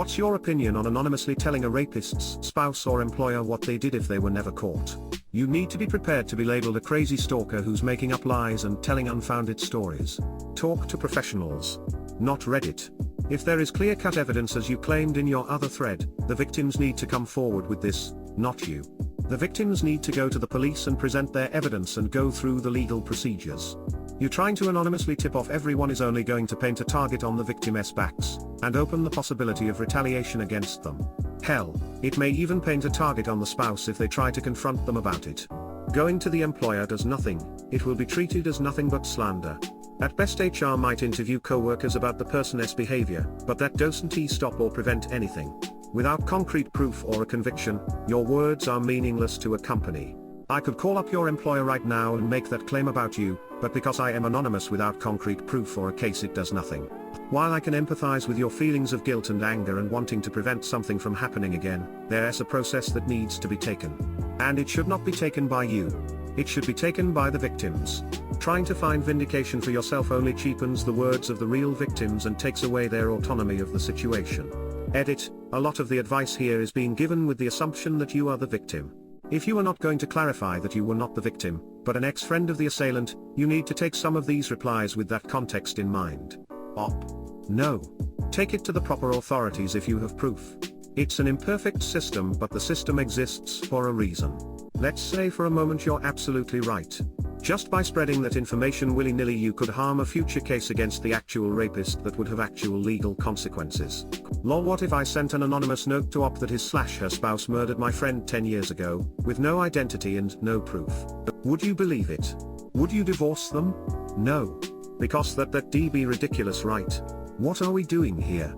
What's your opinion on anonymously telling a rapist's spouse or employer what they did if they were never caught? You need to be prepared to be labeled a crazy stalker who's making up lies and telling unfounded stories. Talk to professionals. Not Reddit. If there is clear-cut evidence as you claimed in your other thread, the victims need to come forward with this, not you. The victims need to go to the police and present their evidence and go through the legal procedures. You trying to anonymously tip off everyone is only going to paint a target on the victim's backs, and open the possibility of retaliation against them. Hell, it may even paint a target on the spouse if they try to confront them about it. Going to the employer does nothing, it will be treated as nothing but slander. At best HR might interview co-workers about the person's behavior, but that doesn't stop or prevent anything. Without concrete proof or a conviction, your words are meaningless to a company. I could call up your employer right now and make that claim about you, but because I am anonymous without concrete proof or a case it does nothing. While I can empathize with your feelings of guilt and anger and wanting to prevent something from happening again, there is a process that needs to be taken. And it should not be taken by you. It should be taken by the victims. Trying to find vindication for yourself only cheapens the words of the real victims and takes away their autonomy of the situation. Edit, a lot of the advice here is being given with the assumption that you are the victim. If you are not going to clarify that you were not the victim, but an ex-friend of the assailant, you need to take some of these replies with that context in mind. Op. No. Take it to the proper authorities if you have proof. It's an imperfect system, but the system exists for a reason. Let's say for a moment you're absolutely right. Just by spreading that information willy-nilly you could harm a future case against the actual rapist that would have actual legal consequences. Lol, what if I sent an anonymous note to Op that his/her spouse murdered my friend 10 years ago, with no identity and no proof? Would you believe it? Would you divorce them? No. Because that'd be ridiculous, right? What are we doing here?